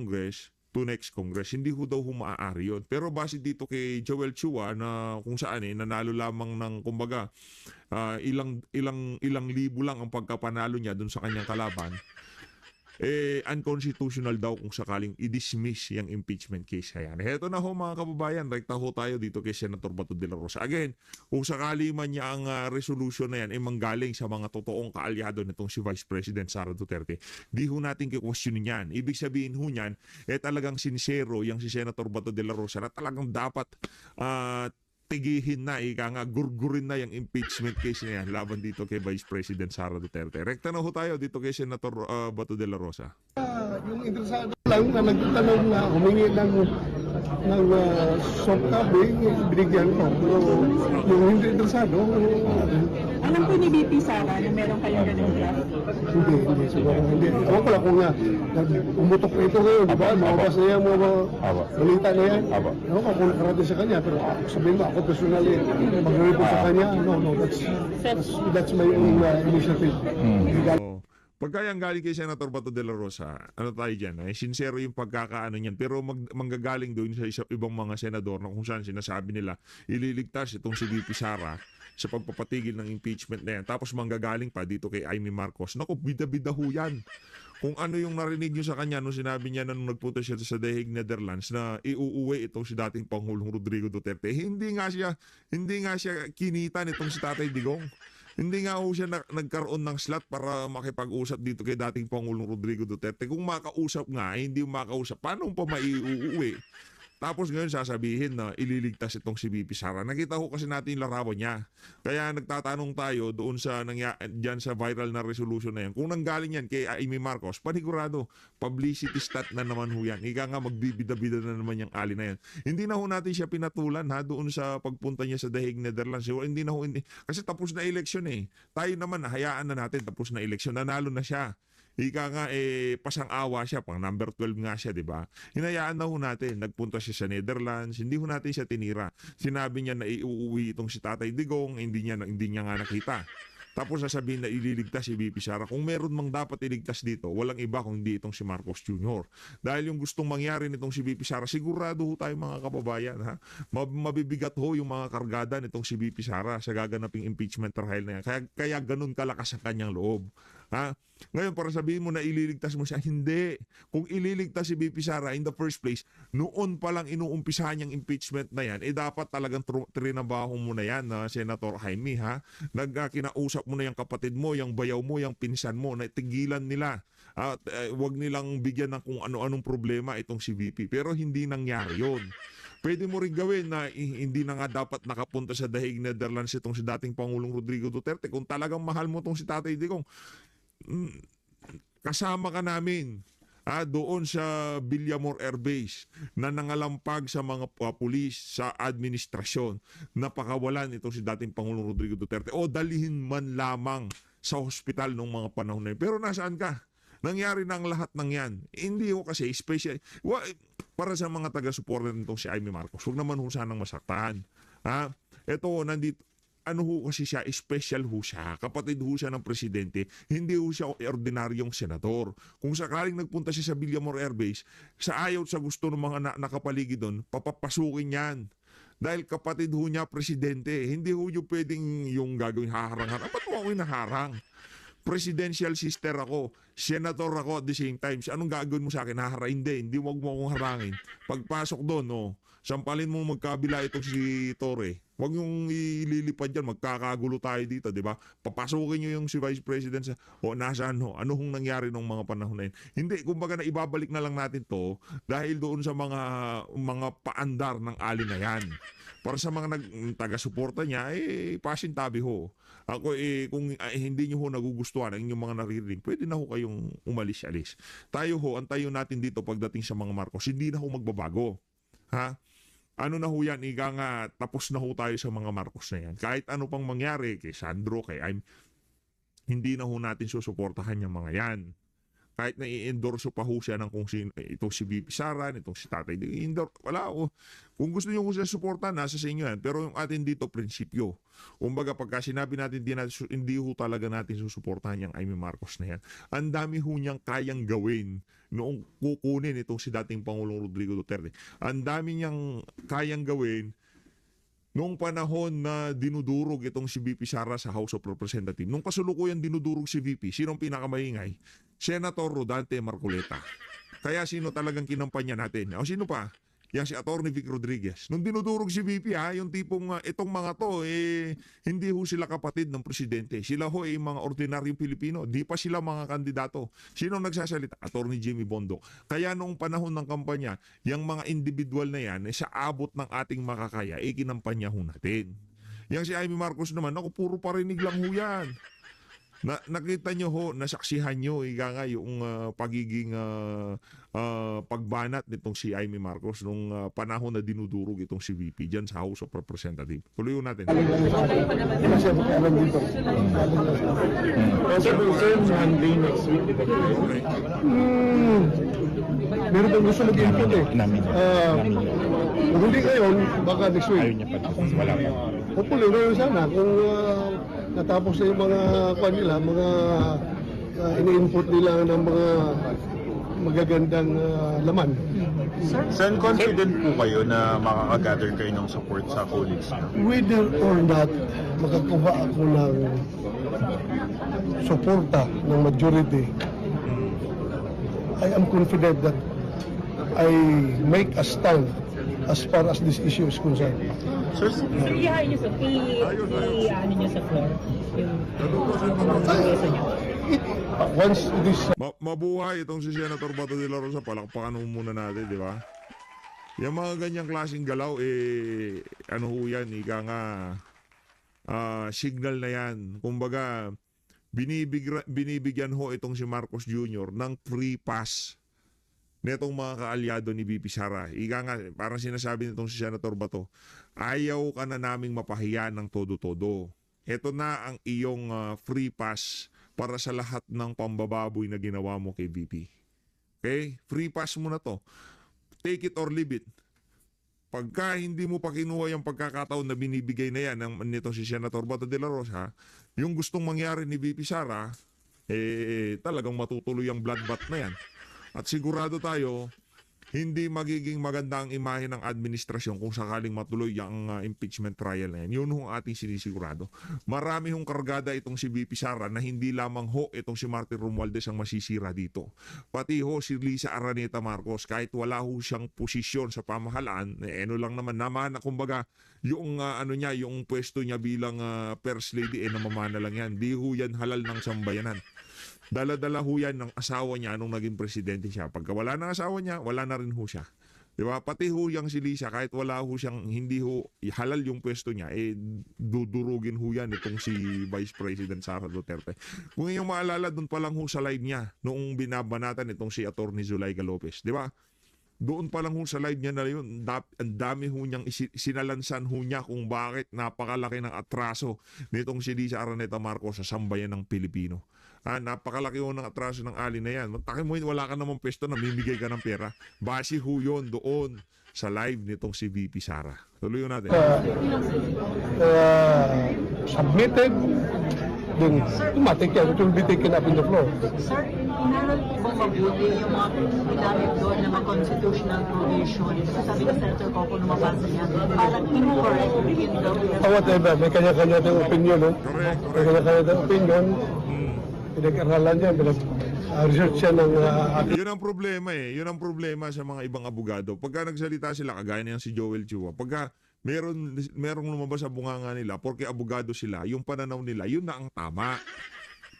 Congress to next Congress. Hindi ho daw maaari yun. Pero base dito kay Joel Chua na kung saan nanalo lamang ng kumbaga ilang libo lang ang pagkapanalo niya dun sa kanyang kalaban, unconstitutional daw kung sakaling i-dismiss yung impeachment case na yan. Heto na ho mga kababayan, rekta ho tayo dito kay Senator Bato de la Rosa. Again, kung sakali man niya ang resolution na yan ay manggaling sa mga totoong kaalyado nitong si Vice President Sara Duterte, di ho natin kikwestiyonin yan. Ibig sabihin ho niyan, talagang sincero yung si Senator Bato de la Rosa na talagang dapat tigihin na, gurgurin na yung impeachment case na yan laban dito kay Vice President Sara Duterte. Rekta na ho tayo dito kay Senator Bato de la Rosa. Yung interesado lang na nagtanong na humingi ng soft copy, binigyan ko. Pero yung hindi interesado, alam ko ni BP Sara na meron kayong ganung draft. hindi siguro. Hindi. Ako ko lang kung umutok na ito ngayon, di ba? Mababasa niya mga balita na yan. Ako kung nakarating sa kanya, pero sabihin mo, ako personally, mag-report sa kanya, no, that's my own initiative. Pagka yung galing kay Senator Bato de la Rosa, ano tayo dyan, sincero yung pagkakaano niyan, pero manggagaling doon sa ibang mga senador na kung saan sinasabi nila, ililigtas itong si VP Sara sa pagpapatigil ng impeachment na yan. Tapos manggagaling pa dito kay Amy Marcos. Naku, bida-bida ho yan. Kung ano yung narinig nyo sa kanya nung sinabi niya na nung nagpunta siya sa The Hague, Netherlands, na iuuwi itong si dating Pangulong Rodrigo Duterte, hindi nga siya kinita nitong si Tatay Digong. Hindi nga ho siya nagkaroon ng slot para makipag-usap dito kay dating Pangulong Rodrigo Duterte. Kung makausap nga, hindi makausap, paano pa maiuuwi? Tapos ngayon sasabihin na ililigtas itong si VP Sara. Nakita ko kasi natin yung larawan niya. Kaya nagtatanong tayo doon sa dyan sa viral na resolution na yan. Kung nanggaling yan kay Amy Marcos, panigurado, publicity stat na naman ho yan. Ika nga magbibida-bida na naman yung ali na yan. Hindi na ho natin siya pinatulan doon sa pagpunta niya sa The Hague, Netherlands. Hindi na ho, kasi tapos na eleksyon eh. Tayo naman, hayaan na natin, tapos na eleksyon. Nanalo na siya. Ika nga pasang-awa siya, pang number 12 nga siya, di ba? Hinayaan na ho natin, nagpunta siya sa Netherlands, hindi ho natin siya tinira. Sinabi niya na iuuwi itong si Tatay Digong, hindi niya nga nakita. Tapos sasabihin na ililigtas si VP Sara. Kung meron mang dapat iligtas dito, walang iba kung hindi itong si Marcos Jr. Dahil yung gustong mangyari nitong si VP Sara, sigurado ho tayo mga kababayan, ha? Mabibigat ho yung mga kargada nitong si VP Sara sa gaganaping impeachment trial na yan. Kaya ganun kalakas ang kanyang loob. Ha? Ngayon, para sabihin mo na ililigtas mo siya, hindi. Kung ililigtas si VP Sara in the first place, noon pa lang inuumpisahan niyang impeachment na yan, dapat talagang trinabaho mo na yan, Senator Jaime, ha? Kinausap mo na yung kapatid mo, yung bayaw mo, yung pinsan mo, na tigilan nila. At wag nilang bigyan ng kung ano-anong problema itong si VP. Pero hindi nangyari yun. Pwede mo rin gawin na hindi na nga dapat nakapunta sa The Hague, Netherlands itong si dating Pangulong Rodrigo Duterte. Kung talagang mahal mo itong si Tatay Digong, kasama ka namin doon sa Villamor Air Base na nangalampag sa mga pulis sa administrasyon na pakawalan itong si dating Pangulong Rodrigo Duterte o dalihin man lamang sa hospital nung mga panahon na yun. Pero nasaan ka? Nangyari na ang lahat ng yan. Hindi ko kasi special. Para sa mga taga-suporta nitong si Amy Marcos, huwag naman ho sanang masaktan. Ito, nandito, ano ho kasi siya, special ho siya, kapatid ho siya ng presidente, hindi ho siya ordinaryong senador. Kung sakaling nagpunta siya sa Villamor Air Base, sa ayaw sa gusto ng mga nakapaligid doon, papapasukin yan. Dahil kapatid ho niya presidente, hindi ho yung pwedeng yung gagawin haharang-harang. Ba't mo ako hinaharang? Presidential sister ako, senator ako at the same time. Anong gagawin mo sa akin? Hindi, wag mo akong harangin. Pagpasok doon, sampalin mo magkabila itong si Torre. Wag yung ililipad dyan, magkakagulo tayo dito, di ba? Papasukin nyo yung si Vice President sa, nasaan ho? Ano hong nangyari nung mga panahon na yun? Hindi, kumbaga na ibabalik na lang natin to dahil doon sa mga paandar ng ali na yan. Para sa mga taga-suporta niya, pasintabi ho. Ako, kung hindi nyo ho nagugustuhan ang inyong mga naririnig, pwede na ho kayong umalis-alis. Tayo ho, antayo natin dito pagdating sa mga Marcos, hindi na ho magbabago. Ha? Ano na ho yan, nga, tapos na ho tayo sa mga Marcos na yan. Kahit ano pang mangyari kay Sandro, kay hindi na ho natin susuportahan yung mga yan. kahit na i-endorse pa ho siya ng kung sino, itong si VP Sara, itong si Tatay, i-endorse, wala o. Kung gusto niyo kung siya suporta, nasa sa inyo yan. Pero yung atin dito, prinsipyo. Kumbaga, pagka sinabi natin, hindi ho talaga natin susuportahan yung Amy Marcos na yan. Ang dami ho niyang kayang gawin noong kukunin itong si dating Pangulong Rodrigo Duterte. Ang dami niyang kayang gawin noong panahon na dinudurog itong si VP Sara sa House of Representatives. Nung kasulukuyan dinudurog si VP, sinong pinakamaingay? Senator Rodante Marcoleta. Kaya sino talagang kinampanya natin? O sino pa? Yan si Atty. Vic Rodriguez. Nung dinudurog si VP, yung tipong itong mga to, hindi ho sila kapatid ng presidente. Sila ho mga ordinaryong Pilipino. Di pa sila mga kandidato. Sino nagsasalita? Atty. Jimmy Bondoc. Kaya nung panahon ng kampanya, yung mga individual na yan, sa abot ng ating makakaya, kinampanya ho natin. Yang si Amy Marcos naman, ako puro parinig lang ho yan. Nakita nyo ho, nasaksihan nyo yung pagiging pagbanat nitong si Amy Marcos nung panahon na dinudurog itong si VP dyan sa House of Representatives. Tuloy natin. Wala siya alam dito. Possible terms handling next week. Meron bang gusto mag-input eh. Kung hindi ngayon, baka next week. Ayaw niya pa. Wala pa. Hopefully, meron sana kung natapos na yung mga kwan nila, mga ini-input nila ng mga magagandang laman. Saan confident po kayo na makakagather kayo ng support sa colleagues niyo? Whether or not makakuha ako ng suporta ng majority, I am confident that I make a stand as far as this issue is concerned. Sir, Iyahan niyo sa ano niyo sa floor. Once it is Mabuhay itong si Senator Bato de la Rosa. Palakpakan mo muna natin, di ba? Yung mga ganyang klaseng galaw, ano ho yan, ika nga, signal na yan. Kumbaga, binibigyan ho itong si Marcos Jr. ng free pass netong mga kaalyado ni VP Sara. Ika nga, parang sinasabi nitong si Senator Bato, ayaw ka na naming mapahiya ng todo-todo. Ito na ang iyong free pass para sa lahat ng pambababoy na ginawa mo kay VP. Okay? Free pass mo na to. Take it or leave it. Pagka hindi mo pa kinuha yung pagkakataon na binibigay na yan nito si Senator Bato de la Rosa, yung gustong mangyari ni VP Sara, talagang matutuloy ang bloodbath na yan. At sigurado tayo, hindi magiging maganda ang imahe ng administrasyon kung sakaling matuloy ang impeachment trial na yan. Yun ang ating sinisigurado. Marami hong kargada itong si VP Sara na hindi lamang ho itong si Martin Romualdez ang masisira dito. Pati ho si Lisa Araneta Marcos, kahit wala ho siyang posisyon sa pamahalaan, ano lang naman, naman na kumbaga, yung yung pwesto niya bilang first lady, namamana lang yan. Di ho yan halal ng sambayanan. Dala-dala ho yan ng asawa niya nung naging presidente siya. Pagka wala ng asawa niya, wala na rin ho siya. Diba? Pati ho yung si Lisa, kahit wala ho siyang, hindi ho halal yung pwesto niya, dudurugin ho yan itong si Vice President Sara Duterte. Kung yung maalala, doon pa lang ho sa live niya, noong binabanatan itong si Atty. Zulaika Lopez. Diba? Doon pa lang ho sa live niya na yun, ang dami ho niyang sinalansan ho niya kung bakit napakalaki ng atraso nitong si Lisa Araneta Marcos sa sambayan ng Pilipino. Napakalaki ho ng atraso ng ali na yan. Takin mo yun, wala ka namang pesto na mimigay ka ng pera. Base ho yun doon sa live nitong si VP Sara. Tuloy natin. submitted, then automatic yan. It will be taken up in the floor. Sir, inaral po ba mabuti yung mga ginamit doon na mga constitutional provision? Kasi sabi ni Senator Coco nung mabasa niya, parang incorrect in the... Whatever, may kanya-kanya tayong opinion, no? Correct. May kanya-kanya tayong opinion. Pinag-aralan niya, research siya ng Yun ang problema Yun ang problema sa mga ibang abogado. Pagka nagsalita sila, kagaya niyan si Joel Chua, pagka merong lumabas sa bunganga nila, porque abogado sila, yung pananaw nila, yun na ang tama.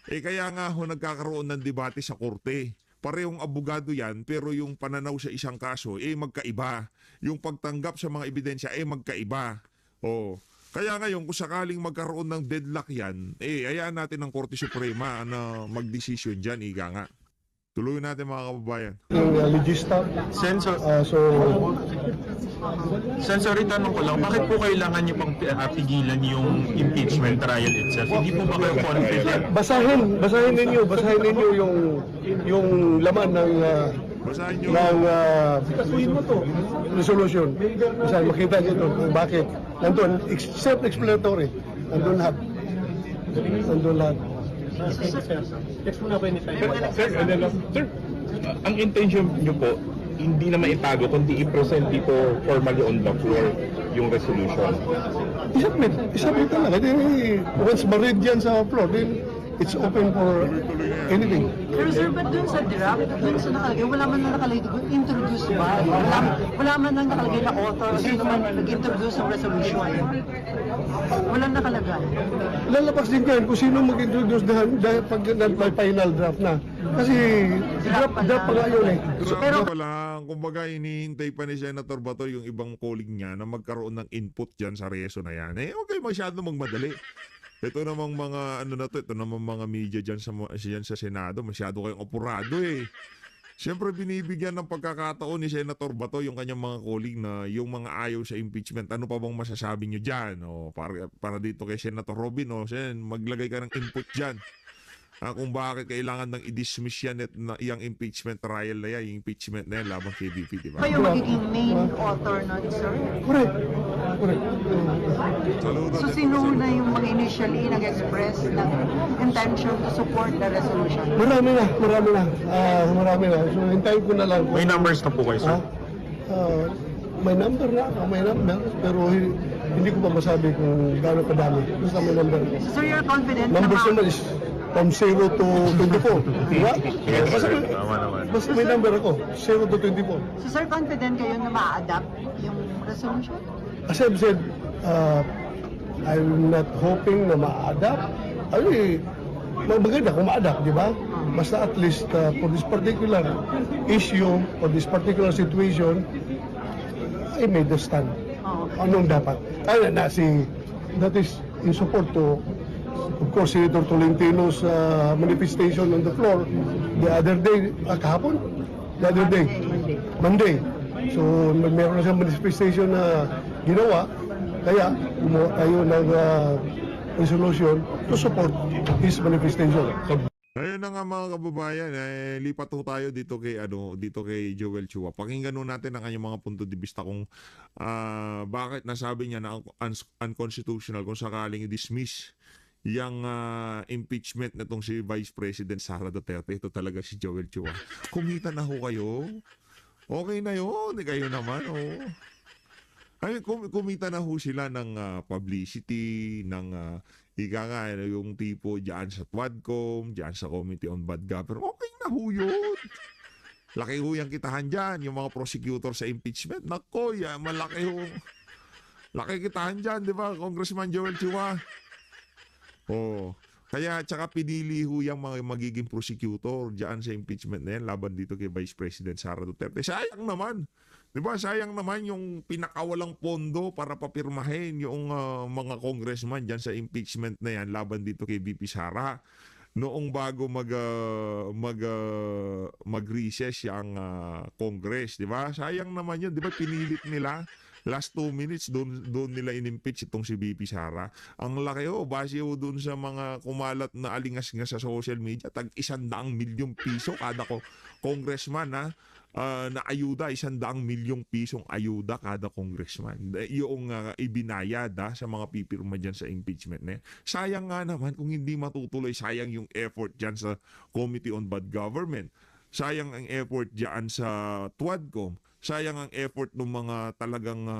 Kaya nga ho, nagkakaroon ng debate sa korte. Parehong abogado yan, pero yung pananaw sa isang kaso, magkaiba. Yung pagtanggap sa mga ebidensya, magkaiba. Kaya ngayon, kung sakaling magkaroon ng deadlock yan, hayaan natin ng Korte Suprema na mag-decision dyan, ika nga. Tuloy natin mga kababayan. legista. Sensor. So, Sensory, tanong ko lang, bakit po kailangan niyo pang pigilan yung impeachment trial itself? Hindi po ba kayo confident? Basahin ninyo yung laman ng Basahin nyo. resolution. Basahin, makita niyo ito kung bakit. Nandun, self-explanatory. Nandun lahat. Sir, ang intention niyo po, hindi na maitago, kundi i-present dito formally on the floor yung resolution. Isabit talaga. Once ma-read yan sa floor, then it's open for anything. Pero sir, ba't dun sa draft, dun sa nakalagay, wala man na nakalagay kung introduce by, wala man lang nakalagay na author, o sino man nag-introduce ng resolution. Wala nakalagay. Lalabas din yan kung sino mag-introduce dahil pag may final draft na. Kasi draft pa nga yun eh. Pero pala, kumbaga hinihintay pa ni Senator Bato yung ibang colleague niya na magkaroon ng input dyan sa reso na yan. Eh, okay, masyado magmadali. Ito namang mga ito namang mga media dyan sa Senado, masyado kayong apurado eh. Siyempre binibigyan ng pagkakataon ni Senator Bato yung kanyang mga colleague na yung mga ayaw sa impeachment. Ano pa bang masasabi nyo dyan? O, para dito kay Senator Robin, maglagay ka ng input dyan. Kung bakit kailangan nang i-dismiss yan na iyang impeachment trial na yan, yung impeachment na yan laban kay VP, di ba? Kayo magiging main author nun, sir? Correct. So sino na yung mga initially nag-express ng intention to support the resolution? Marami na. So hintayin ko na lang. May numbers na po kayo, sir? May number, pero hindi ko pa masabi kung gaano kadami. Basta may number. So you're confident na Numbers naman is from 0 to 24. Diba? Tama naman. Basta may number ako, 0 to 24. So sir, confident kayo na ma-adapt yung resolution? As I've said, I'm not hoping na ma-adapt. Maganda kung ma-adapt, di ba? Basta at least for this particular issue, for this particular situation, I made the stand. Anong dapat? That is in support to, of course, Senator Tolentino's manifestation on the floor the other day, kahapon? The other day? Monday. So, meron na siyang manifestation na ginawa, kaya gumawa tayo ng resolution to support his manifestation. Ayun na nga mga kababayan, lipat ho tayo dito kay Joel Chua. Pakinggan ho natin ang kanyang mga punto de vista kung bakit nasabi niya na unconstitutional kung sakaling i-dismiss yung impeachment na tong si Vice President Sara Duterte. Ito talaga si Joel Chua. Kumita na ho kayo. Okay na yun. Kayo naman, Ay, kumita na ho sila ng publicity, ng yung tipo dyan sa TWADCOM, dyan sa Committee on Bad Government. Okay na ho yun. Laki ho yung kitahan dyan, yung mga prosecutor sa impeachment. Nako, malaki ho. Laki kitahan dyan, di ba, Congressman Joel Chua? Kaya tsaka pinili ho yung mga magiging prosecutor dyan sa impeachment na yan laban dito kay Vice President Sara Duterte. Sayang naman. Diba? Sayang naman yung pinakawalang pondo para papirmahin yung mga congressman dyan sa impeachment na yan laban dito kay VP Sara. Noong bago mag-recess yung Congress, diba? Sayang naman yun. Diba pinilit nila? Last 2 minutes, doon nila in-impeach itong si VP Sara. Ang laki base doon sa mga kumalat na alingas nga sa social media, tag 100 milyong piso kada congressman na ayuda, 100 milyong pisong ayuda kada congressman. Yung ibinayad sa mga pipirma dyan sa impeachment na yan. Sayang nga naman kung hindi matutuloy, sayang yung effort dyan sa Committee on Bad Government. Sayang ang effort dyan sa TWADCOM. Sayang ang effort ng mga talagang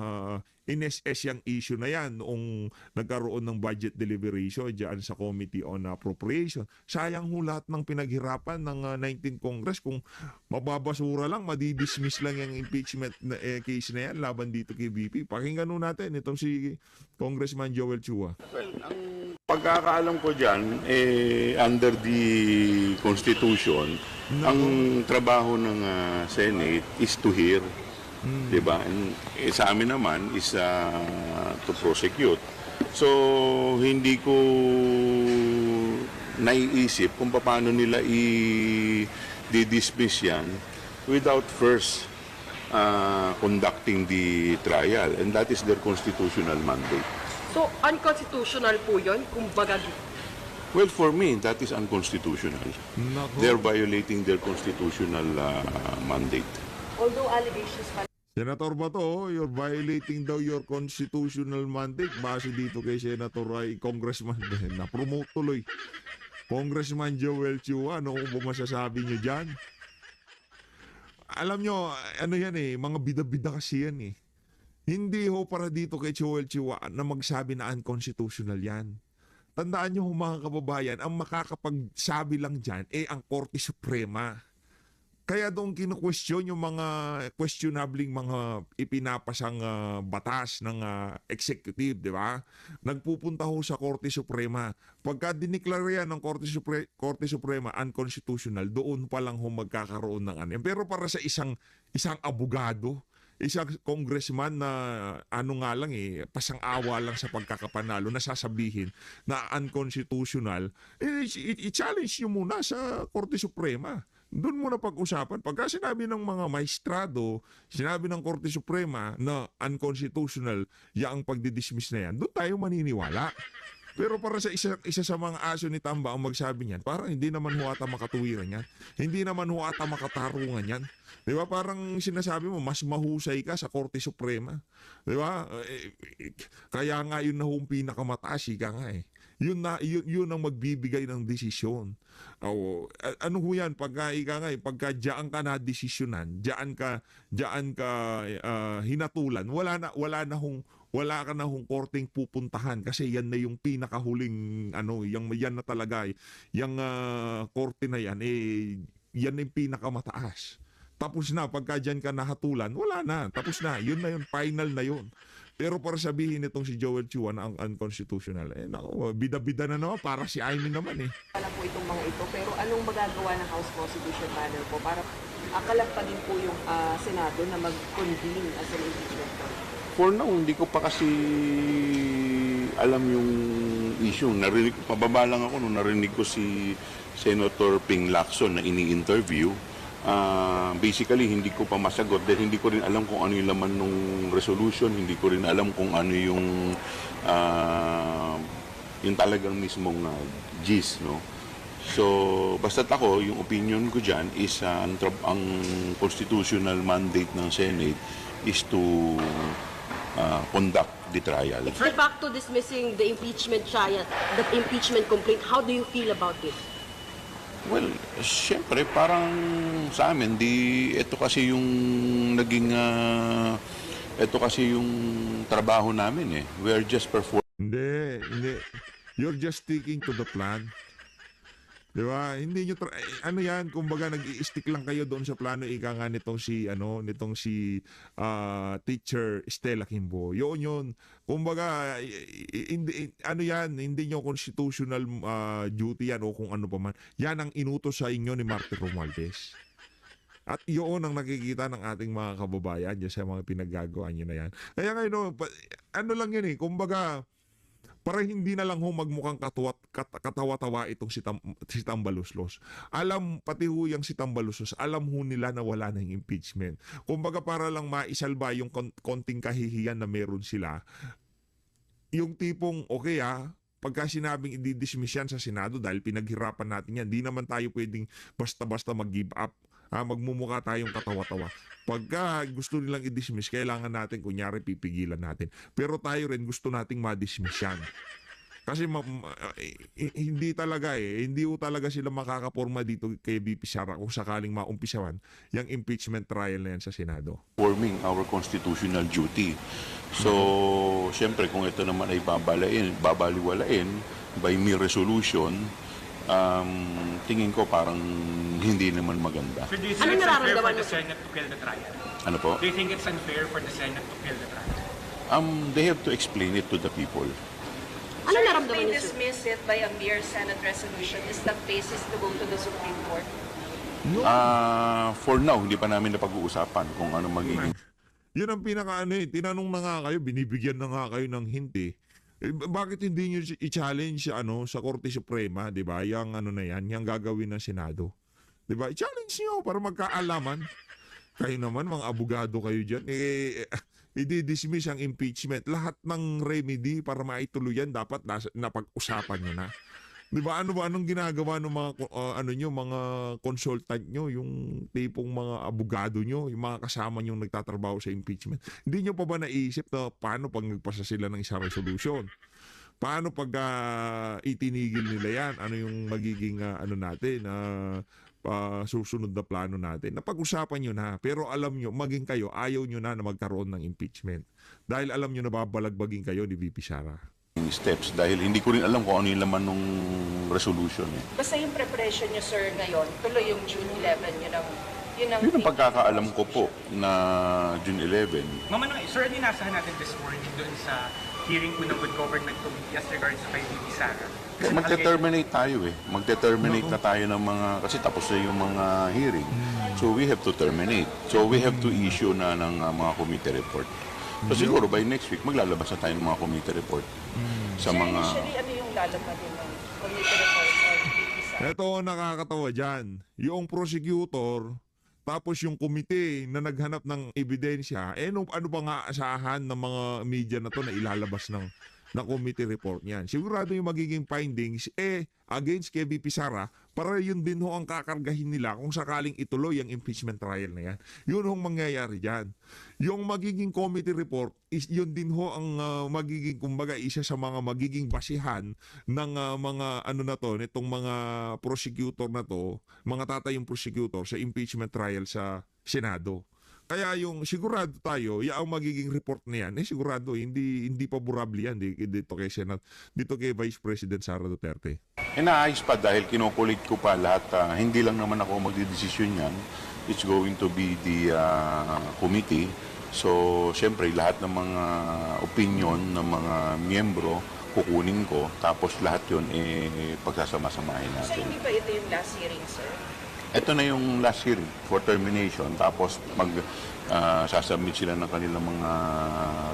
in-SS yung issue na yan noong nagkaroon ng budget deliberation dyan sa Committee on Appropriation. Sayang ho lahat ng pinaghirapan ng 19 Congress kung mababasura lang, madidismiss lang yung impeachment case na yan laban dito kay VP. Pakinggan ho natin itong si Congressman Joel Chua. Well, ang pagkakaalam ko dyan, under the Constitution, ang trabaho ng Senate is to hear. Diba? And, sa amin naman is to prosecute. So, hindi ko naiisip kung paano nila i-dismiss yan without first conducting the trial, and that is their constitutional mandate. So, unconstitutional po yun, kumbaga. Well, for me, that is unconstitutional. Nako. They're violating their constitutional mandate. Although allegations pa Senator Bato, you're violating daw your constitutional mandate base dito kay Senator ay Congressman na-promote tuloy. Congressman Joel Chua, ano kung masasabi niyo dyan? Alam nyo, ano yan mga bida-bida kasi yan Hindi ho para dito kay Joel Chua na magsabi na unconstitutional yan. Tandaan nyo mga kababayan, ang makakapagsabi lang dyan ang Korte Suprema. Kaya doon kinu-question yung mga questionabling mga ipinapasang batas ng executive, di ba? Nagpupunta ho sa Korte Suprema. Pagka diniklara yan ng Korte Suprema unconstitutional, doon pa lang ho magkakaroon ng ano. Pero para sa isang abogado, isang congressman na pasang-awa lang sa pagkakapanalo na sasabihin na unconstitutional, i-challenge nyo muna sa Korte Suprema. Doon muna pag-usapan. Pagka sinabi ng mga maestrado, sinabi ng Korte Suprema na unconstitutional ang pagdidismiss na yan, doon tayo maniniwala. Pero para sa isa sa mga aso ni Tamba ang magsabi niyan, parang hindi naman ho ata makatuwiran yan. Hindi naman ho ata makatarungan yan. Di ba? Parang sinasabi mo, mas mahusay ka sa Korte Suprema. Di ba? Kaya nga yun na ho ang pinakamataas, ika nga Yun ang magbibigay ng desisyon. Ano ho yan? Pagka diyaan ka na desisyonan, diyaan ka hinatulan, wala ka na hong korteng pupuntahan kasi yan na yung pinakahuling yan na talaga yung korte na yan yan na yung pinakamataas. Tapos na, pagka dyan ka nahatulan, wala na. Tapos na, yun na yun, final na yun. Pero para sabihin itong si Joel Chua na ang unconstitutional, nako, bida-bida na naman, para si Amy naman pala po itong mga ito. Pero anong magagawa ng House Constitution Panel po para akalagpagin po yung Senado na mag-convene as an impeachment court? For now, hindi ko pa kasi alam yung issue. Mababa lang ako nung narinig ko si Senator Ping Lacson na ini-interview. Basically, hindi ko pa masagot dahil hindi ko rin alam kung ano yung laman ng resolution, hindi ko rin alam kung ano yung talagang mismong gist, no? So, basta't ako, yung opinion ko dyan is ang constitutional mandate ng Senate is to conduct the trial. The fact to dismissing the impeachment trial, the impeachment complaint, how do you feel about it? Well, siyempre, parang sa amin, ito kasi yung naging, ito kasi yung trabaho namin We are just performing. Hindi. You're just sticking to the plan. Di ba? Hindi nyo, yan, kumbaga nag-i-stick lang kayo doon sa plano, ika nga nitong si teacher Stella Kimbo. Yun. Kumbaga, hindi nyo constitutional duty yan o kung ano pa man. Yan ang inutos sa inyo ni Martin Romualdez. At yun ang nakikita ng ating mga kababayan dyan sa mga pinaggagawa nyo na yan. Kaya ngayon, ano lang yan kumbaga, para hindi na lang magmukhang katawa-tawa itong si Tambaluslos. Pati ho yung si Tambaluslos, alam ho nila na wala na yung impeachment. Kumbaga para lang maisalba yung konting kahihiyan na meron sila. Yung tipong, okay pagka sinabing i-dismiss yan sa Senado dahil pinaghirapan natin yan, di naman tayo pwedeng basta-basta mag-give up. Magmumukha tayong katawa-tawa. Pagka gusto nilang i-dismiss, kailangan natin, kunyari, pipigilan natin. Pero tayo rin gusto nating ma-dismiss yan. Kasi hindi talaga hindi talaga sila makakaporma dito kay BP Sara kung sakaling maumpisawan yung impeachment trial na yan sa Senado. Performing our constitutional duty. So, siyempre, kung ito naman ay babaliwalain by mere resolution, tingin ko parang hindi naman maganda. So do you think it's unfair for the Senate to kill the trial? Ano po? Do you think it's unfair for the Senate to kill the trial? They have to explain it to the people. Ano Sir, naramdaman if they niyo, sir? dismiss it by a mere Senate resolution, is that basis to go to the Supreme Court? For now, hindi pa namin napag-uusapan kung ano magiging. Yun ang tinanong na nga kayo, binibigyan na nga kayo ng hint bakit hindi nyo i-challenge sa Korte Suprema, di ba? Yung na yan, yung gagawin ng Senado. Di ba? I-challenge nyo para magkaalaman. Kayo naman, mga abogado kayo dyan, i-dismiss ang impeachment. Lahat ng remedy para maituloy yan, dapat napag-usapan nyo na. Di ba? Anong ginagawa ng mga, mga consultant nyo, yung tipong mga abogado nyo, yung mga kasama nyo nagtatrabaho sa impeachment? Hindi nyo pa ba naisip na paano pag nagpasa sila ng isang resolution? Paano pag itinigil nila yan? Ano yung magiging susunod na plano natin? Napag-usapan nyo na. Pero alam nyo, maging kayo, ayaw nyo na magkaroon ng impeachment. Dahil alam nyo na babalagbagin kayo ni VP Sara. Steps dahil hindi ko rin alam kung ano yung laman ng resolution. Basta yung preparation nyo, sir, ngayon, tuloy yung June 11, yun ang Yun ang pagkakaalam ko po na June 11. Mama, sir, ano yung nasahan natin this morning doon sa hearing po ng Good Government Committee as regards sa kay VP Sara? Magte-terminate tayo eh. Magte-terminate na tayo ng mga, kasi tapos na yung mga hearing. So we have to terminate. So we have to issue na ng mga committee report. So siguro by next week, maglalabas na tayo ng mga committee report. Sa so mga... initially, ano yung lalabas din ng committee report or VP Sara? Ito nakakatawa dyan. Yung prosecutor, tapos yung komite na naghanap ng ebidensya, ano ba nga asahan ng mga media na to na ilalabas ng committee report niyan? Sigurado yung magiging findings, against kay VP Sara, para yun din ho ang kakargahin nila kung sakaling ituloy ang impeachment trial na yan. Yun hong mangyayari dyan. Yung magiging committee report, yun din ho ang magiging, kumbaga, isa sa mga magiging basihan ng mga nitong mga prosecutor na to, mga tatayong prosecutor sa impeachment trial sa Senado. Kaya yung sigurado tayo, ang magiging report na yan, sigurado hindi favorable yan dito kay Senate, dito kay Vice President Sara Duterte. Inaayos pa dahil kinukulit ko pa lahat. Hindi lang naman ako magdidesisyon yan. It's going to be the committee. So, syempre, lahat ng mga opinion ng mga miyembro, kukunin ko. Tapos lahat yun, pagsasama-samahin So natin. hindi pa ito yung last hearing, sir? Ito na yung last hearing for termination. Tapos sasubmit sila ng kanilang mga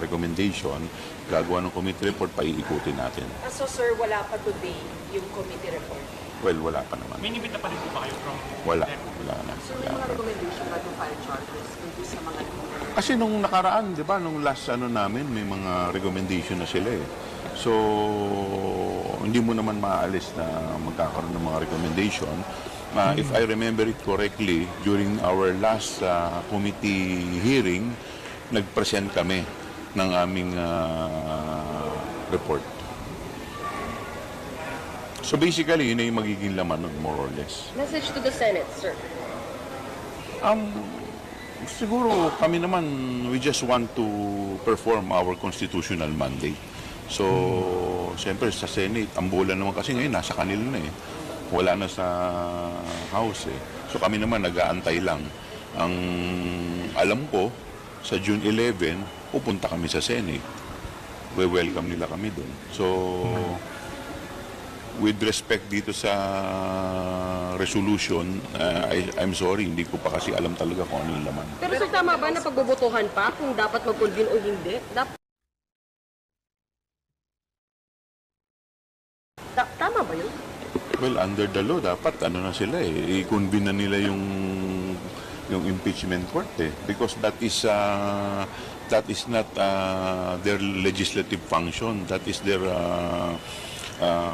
recommendation. Gagawa ng committee report, paiikutin natin. So sir, wala pa today yung committee report? Well, wala pa naman. May nibita pa rin po ba kayo from Wala na. So may mga recommendation ba to file charges dito sa mga Kasi nung nakaraan, di ba, nung last namin, may mga recommendation na sila eh. So, hindi mo naman maaalis na magkakaroon ng mga recommendation. If I remember it correctly, during our last committee hearing, nag-present kami ng aming report. So basically, yun na yung magiging laman nun, more or less. Message to the Senate, sir. Siguro kami naman, we just want to perform our constitutional mandate. So, siyempre sa Senate, ang bola naman kasi ngayon nasa kanila na eh. Wala na sa House eh. So kami naman nag-aantay lang. Ang alam ko, sa June 11, pupunta kami sa Senate. We-welcome nila kami doon. So, with respect dito sa resolution, I'm sorry, hindi ko pa kasi alam talaga kung ano yung laman. Pero sir, tama ba na pagbobotohan pa kung dapat mag-convene o hindi? Tama ba yun? Well, under the law, dapat na sila eh. I-convene na nila yung impeachment court eh. Because that is not their legislative function. That is their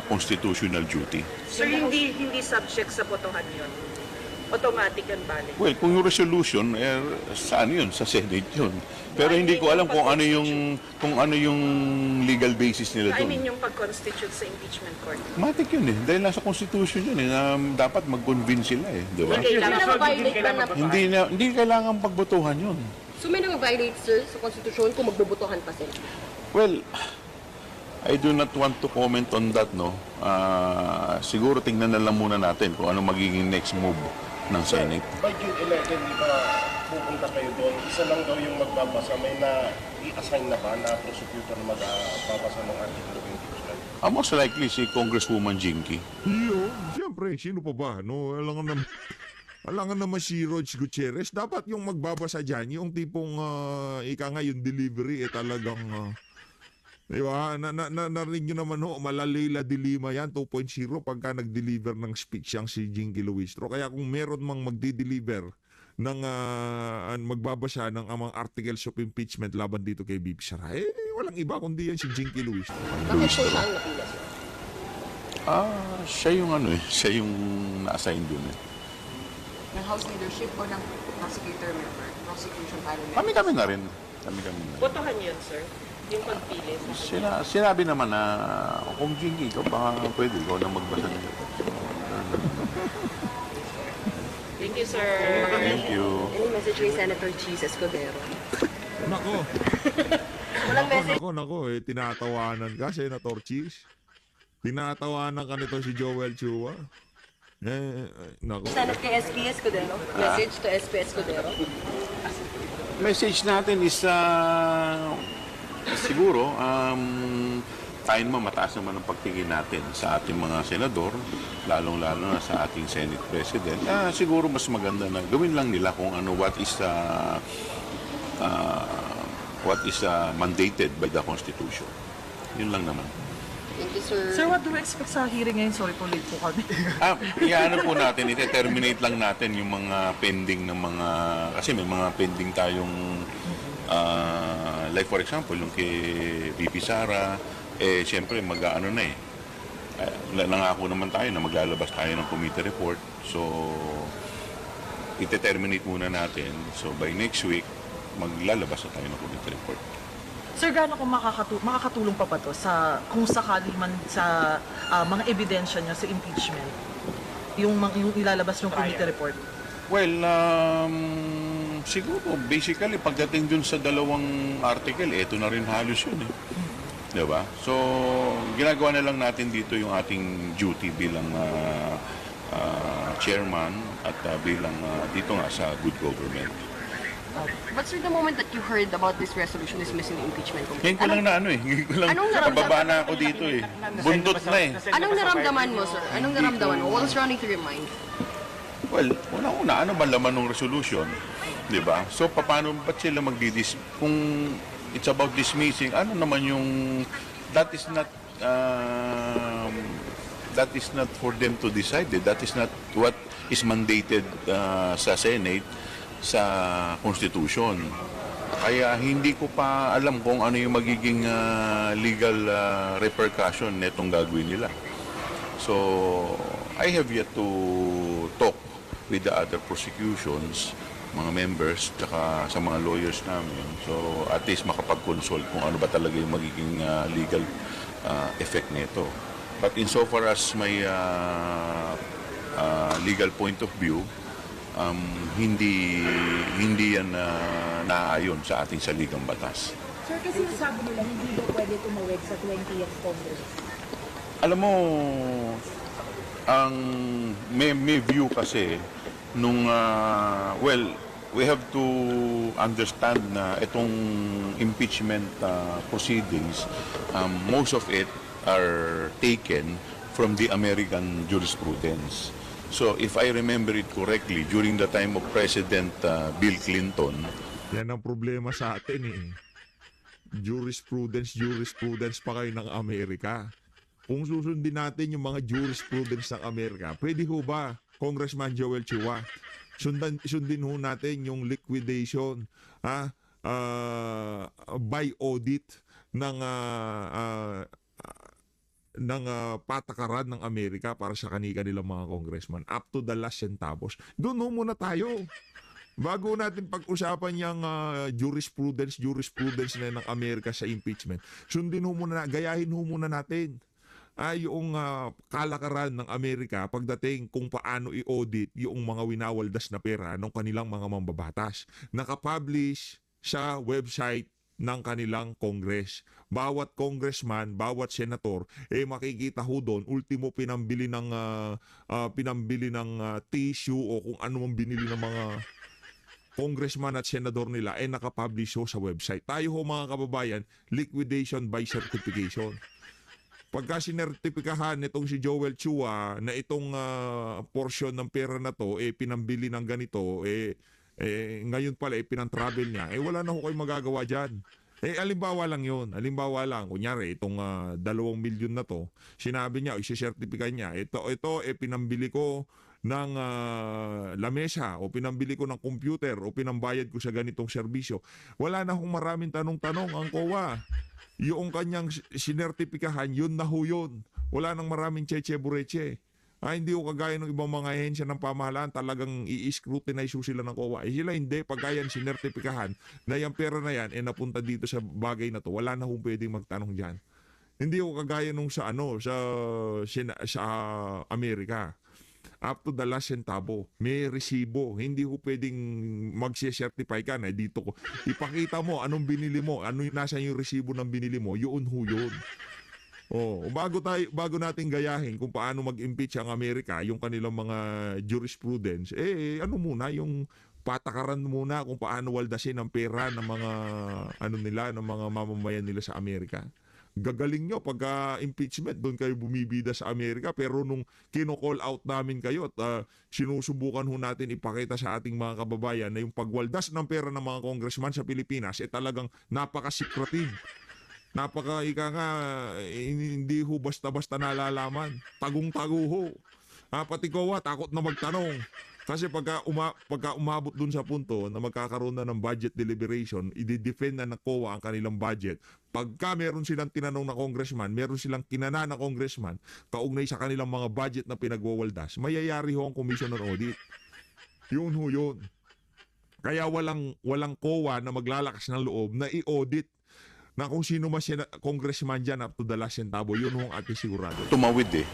constitutional duty. Sir, hindi subject sa botohan yun? Automatic and valid? Well, kung yung resolution, saan yun? Sa Senate yun. Pero hindi ko alam kung ano yung legal basis nila I doon. mean yung pag-constitute sa impeachment court. Matik yun eh. Dahil nasa constitution yun eh. Na dapat mag-convene sila eh. Di ba? Hindi kailangan pagbotohan yun. So may nang-violate sir sa konstitusyon kung magbobotohan pa sila? Well, I do not want to comment on that, no. Siguro tingnan na lang muna natin kung ano magiging next move ng Senate. By June 11, di ba pupunta kayo doon? Isa lang daw yung magbabasa. May na-i-assign na ba na prosecutor na magbabasa ng article of impeachment? Most likely si Congresswoman Jinky. Iyo, siyempre, sino pa ba? No, alangan naman si Rog Gutierrez. Dapat yung magbabasa dyan, yung tipong ika nga yung delivery talagang... diba? Narinig nyo naman ho, Malalila de Lima yan, 2.0 pagka nag-deliver ng speech yang si Jinky Luistro. Kaya kung meron mang magdi-deliver magbabasa ng mga articles of impeachment laban dito kay BP Sara. Walang iba kundi yan si Jinky Luis. Bakit po siya ang napila, sir? Siya yung siya yung na-assign dun eh. Ng House leadership o ng prosecutor member, prosecution panel member? Kami na rin. Kami na rin. Botohan yun, sir? Yung pagpili. Sinabi naman na kung Jinky ka, baka pwede ikaw na magbasa nito. Thank you, sir. Thank you. Any message kay Senator Cheese Escudero? Nako. Walang message. Nako, tinatawanan ka, Senator Cheese. Tinatawanan ka nito si Joel Chua. Nako. Senate kay SP Escudero? Message to SP Escudero? Message natin is siguro tayo naman mataas naman ang pagtingin natin sa ating mga senador, lalong-lalo na sa ating Senate President. Siguro mas maganda na gawin lang nila kung ano what is mandated by the Constitution. Yun lang naman. Thank you, sir. Sir, what do we expect sa hearing ngayon? Sorry po, late po kami. Iyaano po natin, ite-terminate lang natin yung mga pending ng mga, kasi may mga pending tayong, like for example, yung kay VP Sara, siyempre mag-ano na nangako naman tayo na maglalabas tayo ng committee report. So, ite-terminate muna natin. So, by next week, maglalabas na tayo ng committee report. Sir, gaano kung makakatulong pa ba to sa, kung sakali man sa mga ebidensya niya sa impeachment? Yung ilalabas ng committee report? Well, siguro, basically, pagdating dun sa dalawang article, ito na rin halos yun eh. Diba? So, ginagawa na lang natin dito yung ating duty bilang chairman at bilang dito nga sa good government. But sir, the moment that you heard about this resolution dismissing the impeachment committee, Ngayon ko lang ngayon ko lang, nababa na ako dito eh. Bundot na eh. anong naramdaman mo, sir? Anong naramdaman mo? What was running through your mind? Well, una-una, ano ba laman ng resolution? Diba? So, paano, ba't sila kung it's about dismissing, ano naman yung, that is not for them to decide. That is not what is mandated sa Senate, sa Constitution. Kaya hindi ko pa alam kung ano yung magiging legal repercussion netong gagawin nila. So, I have yet to talk with the other prosecutions, mga members, tsaka sa mga lawyers namin. So, at least makapag-consult kung ano ba talaga yung magiging legal effect nito. But insofar as may legal point of view, hindi yan naaayon sa ating saligang batas. Sir, kasi sabi nila hindi daw pwede tumawag sa 20th Congress. Alam mo, ang may view kasi nung, we have to understand na itong impeachment proceedings, most of it are taken from the American jurisprudence. So if I remember it correctly, during the time of President Bill Clinton, yan ang problema sa atin eh. Jurisprudence pa kayo ng Amerika. Kung susundin natin yung mga jurisprudence ng Amerika, pwede ho ba, Congressman Joel Chua, sundin ho natin yung liquidation by audit ng patakaran ng Amerika para sa kanilang mga congressman up to the last centavos. Doon ho muna tayo. Bago natin pag-usapan yung jurisprudence na ng Amerika sa impeachment, sundin ho muna, gayahin ho muna natin yung kalakaran ng Amerika pagdating kung paano i-audit yung mga winawaldas na pera ng kanilang mga mambabatas. Nakapublish sa website ng kanilang Congress. Bawat congressman, bawat senator, makikita ho doon, ultimo pinambili ng tissue o kung ano mang binili ng mga congressman at senador nila, nakapublish ho sa website. Tayo ho mga kababayan, liquidation by certification. Pagka sinertipikahan nitong si Joel Chua na itong portion ng pera na to, pinambili ng ganito, ngayon pala pinang-travel niya, wala na ho kayong magagawa dyan. Alimbawa lang yun. Alimbawa lang, kunyari, itong 2 milyon na to, sinabi niya, isi-certify niya, ito, pinambili ko, ng lamesa o pinambili ko ng computer o pinambayad ko sa ganitong serbisyo. Wala na akong maraming tanong-tanong ang COA. Yung kanyang sinertipikahan, yun na ho yun. Wala nang maraming cheche-bureche. Hindi ko kagaya ng ibang mga ahensya ng pamahalaan, talagang i-scrutinize sila ng COA. Sila hindi, pagka yan sinertipikahan na yung pera na yan napunta dito sa bagay na to, wala na hong pwedeng magtanong dyan. Hindi ko kagaya nung sa Amerika. Up to the last centavo, may resibo. Hindi ko pwedeng magse-certify ka na dito ko. Ipakita mo anong binili mo, nasa yung resibo ng binili mo, yun ho yun. Bago nating gayahin kung paano mag-impeach ang Amerika, yung kanilang mga jurisprudence, ano muna yung patakaran muna kung paano waldasin ang pera ng mga ng mga mamamayan nila sa Amerika. Gagaling nyo pagka impeachment, doon kayo bumibida sa Amerika, pero nung kino-call out namin kayo at sinusubukan ho natin ipakita sa ating mga kababayan na yung pagwaldas ng pera ng mga congressman sa Pilipinas talagang napaka-secretive. Hindi ho basta-basta nalalaman. Tagong-tago ho. Pati COA takot na magtanong. Kasi pagka umabot dun sa punto na magkakaroon na ng budget deliberation, i-defend na ng COA ang kanilang budget. Pagka meron silang tinanong na congressman, meron silang kinana na congressman, kaugnay sa kanilang mga budget na pinagwawaldas, mayayari ho ang commission on audit. Yun ho yun. Kaya walang COA na maglalakas ng loob na i-audit na kung sino mas congressman dyan up to the last centavo, yun ang ating sigurado. Tumawid eh.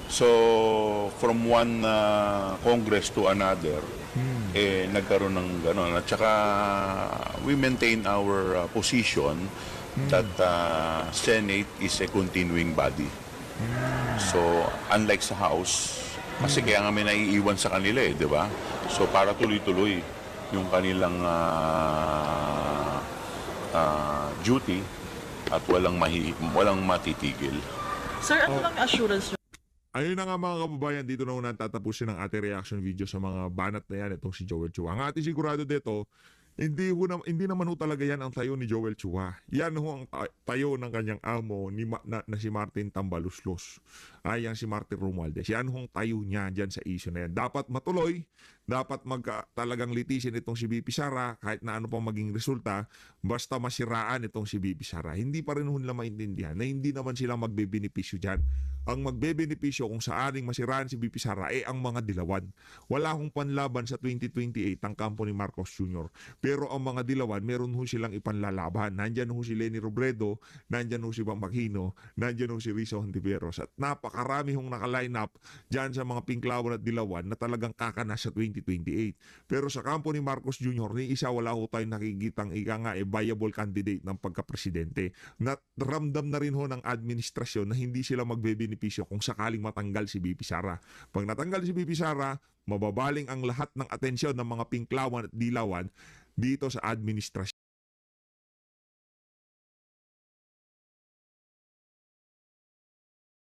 So, from one Congress to another, nagkaroon ng gano'n. At saka, we maintain our position that Senate is a continuing body. So, unlike sa House, kasi kaya nga may naiiwan sa kanila di ba? So, para tuloy-tuloy yung kanilang duty at walang matitigil. Sir, ano lang assurance nyo? Ayun na nga mga kababayan, dito na muna tatapusin ang ating reaction video sa mga banat na yan, itong si Joel Chua. Ang ating sigurado dito, hindi naman ho talaga yan ang tayo ni Joel Chua. Yan ho ang tayo ng kanyang amo na si Martin Tambaluslos. Yan si Martin Romualdez. Yan ho ang tayo niya dyan sa issue na yan. Dapat matuloy, dapat talagang litisin itong si BP Sara, kahit na ano pang maging resulta, basta masiraan itong si BP Sara. Hindi pa rin ho nila maintindihan na hindi naman sila magbebenepisyo dyan. Ang magbebenepisyo kung saaring masiraan si BP Sara ang mga dilawan. Wala akong panlaban sa 2028 ang kampo ni Marcos Jr. Pero ang mga dilawan, meron ho silang ipanlalaban. Nandyan ho si Leni Robredo, nandyan ho si Bang Aquino, nandyan ho si Rizzo Hontiveros. At napakarami hong naka-line up dyan sa mga pinklawan at dilawan na talagang kakanas sa 2028. Pero sa kampo ni Marcos Jr., ni isa wala ho tayong nakikitang viable candidate ng pagka-presidente. Ramdam na rin ho ng administrasyon na hindi sila magbebenepisyo kung sakaling matanggal si BP Sara. Pag natanggal si BP Sara, mababaling ang lahat ng atensyon ng mga pinklawan at dilawan dito sa administrasyon.